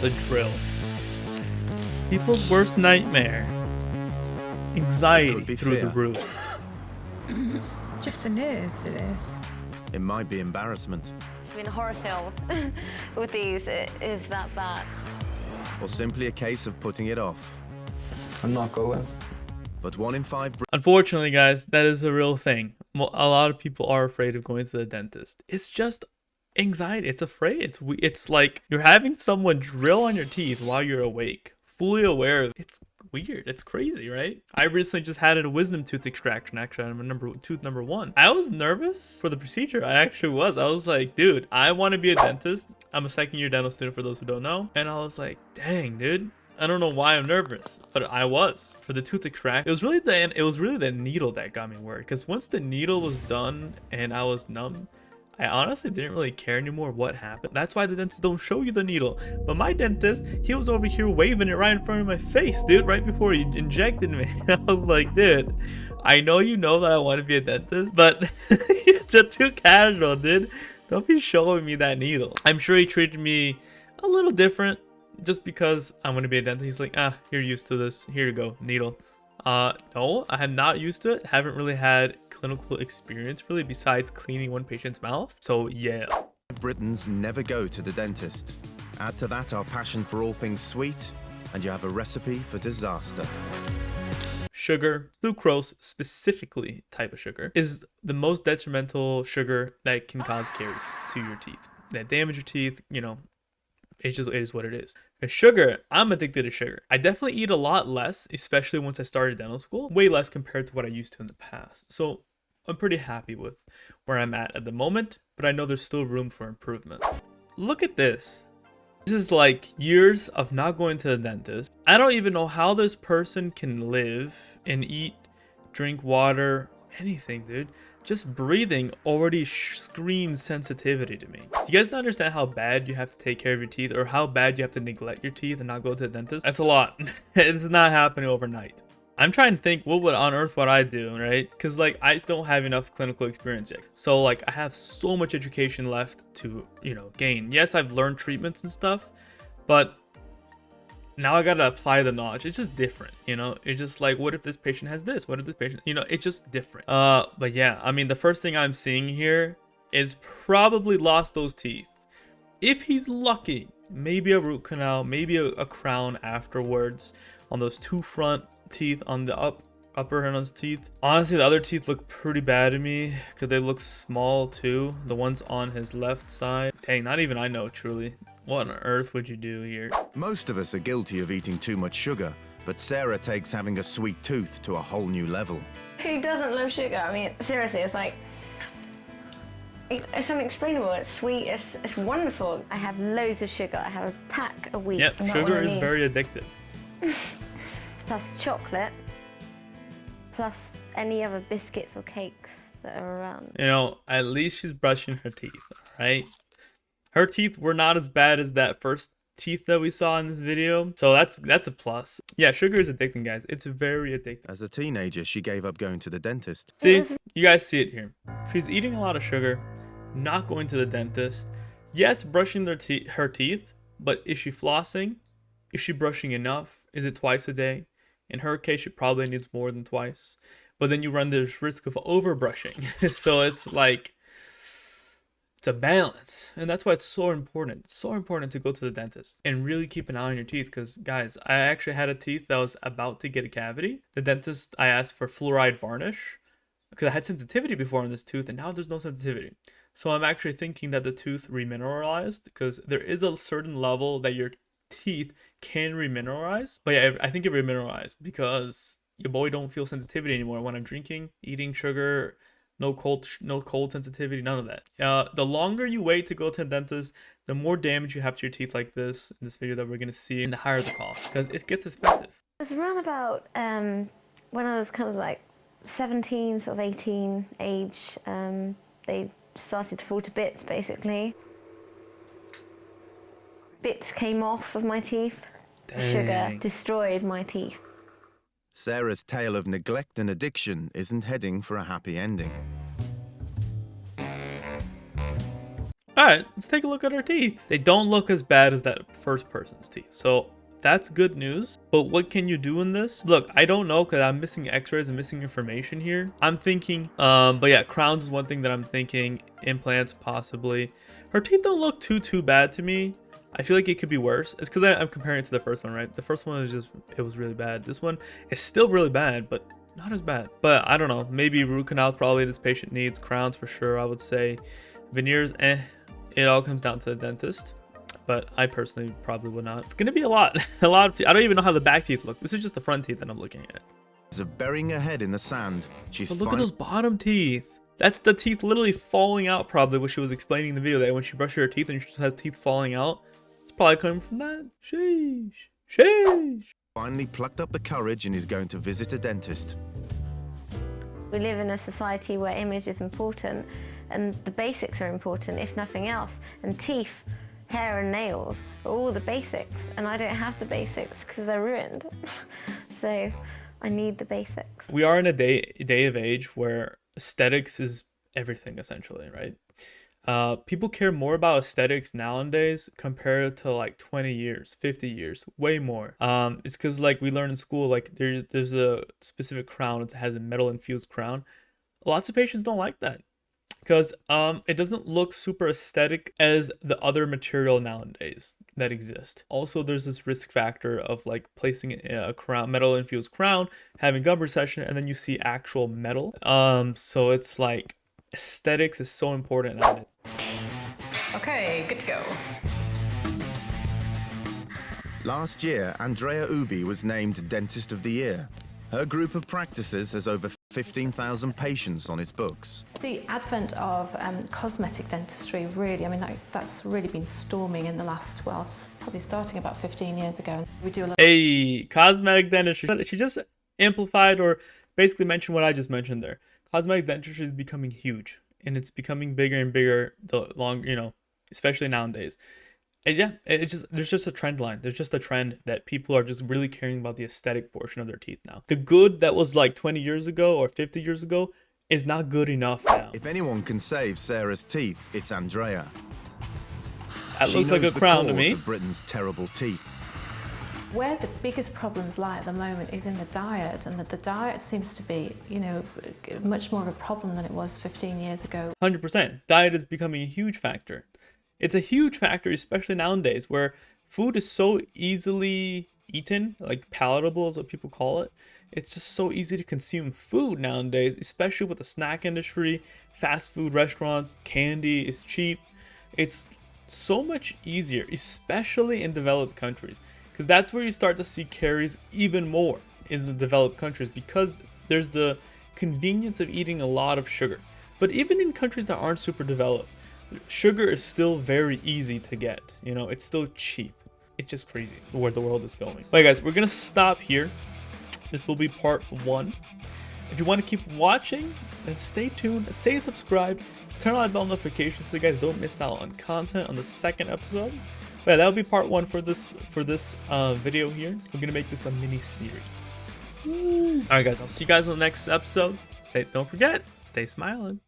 The drill. People's worst nightmare. Anxiety through the roof. It's just the nerves, it is. It might be embarrassment. I mean, a horror film with these, it is that bad. Or simply a case of putting it off. I'm not going. But 1 in 5 Unfortunately, guys, that is a real thing. A lot of people are afraid of going to the dentist. It's just anxiety. It's afraid. It's like you're having someone drill on your teeth while you're awake, fully aware of it. It's weird. It's crazy, right? I recently just had a wisdom tooth extraction. Actually, I'm tooth number 1. I was nervous for the procedure. I actually was. I was like, dude, I want to be a dentist. I'm a second-year dental student for those who don't know. And I was like, dang, dude. I don't know why I'm nervous, but I was for the tooth extract. It was really the needle that got me worried, because once the needle was done and I was numb, I honestly didn't really care anymore what happened. That's why the dentists don't show you the needle. But my dentist, he was over here waving it right in front of my face, dude, right before he injected me. I was like, dude, I know you know that I want to be a dentist, but you're just too casual, dude. Don't be showing me that needle. I'm sure he treated me a little different. Just because I'm going to be a dentist, he's like, you're used to this. Here you go, needle. No, I am not used to it. Haven't really had clinical experience really besides cleaning one patient's mouth. So yeah. Britons never go to the dentist. Add to that our passion for all things sweet, and you have a recipe for disaster. Sugar, sucrose specifically type of sugar, is the most detrimental sugar that can cause caries to your teeth. That damage your teeth, you know. It is what it is. And sugar, I'm addicted to sugar. I definitely eat a lot less, especially once I started dental school. Way less compared to what I used to in the past. So I'm pretty happy with where I'm at the moment, but I know there's still room for improvement. Look at this. This is like years of not going to the dentist. I don't even know how this person can live and eat, drink water, anything, dude. Just breathing already screams sensitivity to me. Do you guys not understand how bad you have to take care of your teeth, or how bad you have to neglect your teeth and not go to the dentist? That's a lot. It's not happening overnight. I'm trying to think what on earth would I do, right? Because like I don't have enough clinical experience yet. So like I have so much education left to, you know, gain. Yes, I've learned treatments and stuff, but now I gotta apply the knowledge. It's just different, you know. It's just like, what if this patient has this? What if this patient, you know, it's just different. But yeah, I mean, the first thing I'm seeing here is probably lost those teeth. If he's lucky, maybe a root canal, maybe a crown afterwards on those 2 front teeth on the upper end of his teeth. Honestly, the other teeth look pretty bad to me because they look small too. The ones on his left side. Dang, not even I know truly. What on earth would you do here? Most of us are guilty of eating too much sugar, but Sarah takes having a sweet tooth to a whole new level. Who doesn't love sugar? I mean, seriously, it's like, it's unexplainable. It's sweet, it's wonderful. I have loads of sugar. I have a pack a week. Yep, sugar is very addictive. Plus chocolate, plus any other biscuits or cakes that are around. You know, at least she's brushing her teeth, right? Her teeth were not as bad as that first teeth that we saw in this video. So that's a plus. Yeah, sugar is addicting, guys. It's very addicting. As a teenager, she gave up going to the dentist. See, you guys see it here. She's eating a lot of sugar, not going to the dentist. Yes, brushing her teeth, but is she flossing? Is she brushing enough? Is it twice a day? In her case, she probably needs more than twice. But then you run this risk of overbrushing. So it's like, it's a balance, and that's why it's so important. It's so important to go to the dentist and really keep an eye on your teeth, because guys, I actually had a tooth that was about to get a cavity. The dentist, I asked for fluoride varnish because I had sensitivity before on this tooth, and now there's no sensitivity. So I'm actually thinking that the tooth remineralized, because there is a certain level that your teeth can remineralize. But yeah, I think it remineralized because your boy don't feel sensitivity anymore when I'm drinking, eating sugar. No cold sensitivity, none of that. The longer you wait to go to the dentist, the more damage you have to your teeth like this in this video that we're going to see, and the higher the cost, because it gets expensive. It was around about when I was kind of like 17, sort of 18 age, they started to fall to bits, basically. Bits came off of my teeth. Dang. Sugar destroyed my teeth. Sarah's tale of neglect and addiction isn't heading for a happy ending. All right, let's take a look at our teeth. They don't look as bad as that first person's teeth. So that's good news. But what can you do in this? Look, I don't know because I'm missing x-rays and missing information here. I'm thinking, but yeah, crowns is one thing that I'm thinking. Implants, possibly. Her teeth don't look too bad to me. I feel like it could be worse. It's because I'm comparing it to the first one, right? The first one was just, it was really bad. This one is still really bad, but not as bad. But I don't know. Maybe root canals probably this patient needs. Crowns for sure, I would say. Veneers, it all comes down to the dentist. But I personally probably would not. It's going to be a lot. A lot of teeth. I don't even know how the back teeth look. This is just the front teeth that I'm looking at. Of burying her head in the sand, she's But look at those bottom teeth. That's the teeth literally falling out probably what she was explaining in the video, that when she brushes her teeth and she just has teeth falling out. It's probably coming from that. Sheesh. Sheesh. finally plucked up the courage and is going to visit a dentist. We live in a society where image is important and the basics are important, if nothing else. And teeth, hair and nails are all the basics, and I don't have the basics because they're ruined. So I need the basics. We are in a day of age where aesthetics is everything, essentially, right? People care more about aesthetics nowadays compared to like 20 years, 50 years, way more. It's because like we learn in school, like there's a specific crown that has a metal infused crown. Lots of patients don't like that because it doesn't look super aesthetic as the other material nowadays that exist. Also, there's this risk factor of like placing a crown, metal infused crown, having gum recession, and then you see actual metal. So it's like aesthetics is so important nowadays. Okay, good to go. Last year, Andrea Ubi was named Dentist of the Year. Her group of practices has over 15,000 patients on its books. The advent of cosmetic dentistry really, I mean, that's really been storming in the last, well, it's probably starting about 15 years ago. We do a lot. Hey, cosmetic dentistry. She just amplified or basically mentioned what I just mentioned there. Cosmetic dentistry is becoming huge, and it's becoming bigger and bigger the longer, you know, especially nowadays. And yeah, there's just a trend line. There's just a trend that people are just really caring about the aesthetic portion of their teeth now. The good that was like 20 years ago or 50 years ago is not good enough now. If anyone can save Sarah's teeth, it's Andrea. That She looks like a knows the crown to cause me. of Britain's terrible teeth. Where the biggest problems lie at the moment is in the diet, and that the diet seems to be, you know, much more of a problem than it was 15 years ago. 100%. Diet is becoming a huge factor. It's a huge factor, especially nowadays, where food is so easily eaten, like palatable is what people call it. It's just so easy to consume food nowadays, especially with the snack industry, fast food restaurants, candy is cheap. It's so much easier, especially in developed countries, because that's where you start to see caries even more, is in the developed countries, because there's the convenience of eating a lot of sugar. But even in countries that aren't super developed, sugar is still very easy to get. You know, it's still cheap. It's just crazy where the world is going. Alright guys, we're gonna stop here. This will be part 1. If you want to keep watching, then stay tuned, stay subscribed, turn on bell notifications so you guys don't miss out on content on the second episode. But yeah, that'll be part 1 for this video here. We're gonna make this a mini series. Alright guys, I'll see you guys in the next episode. Don't forget, stay smiling.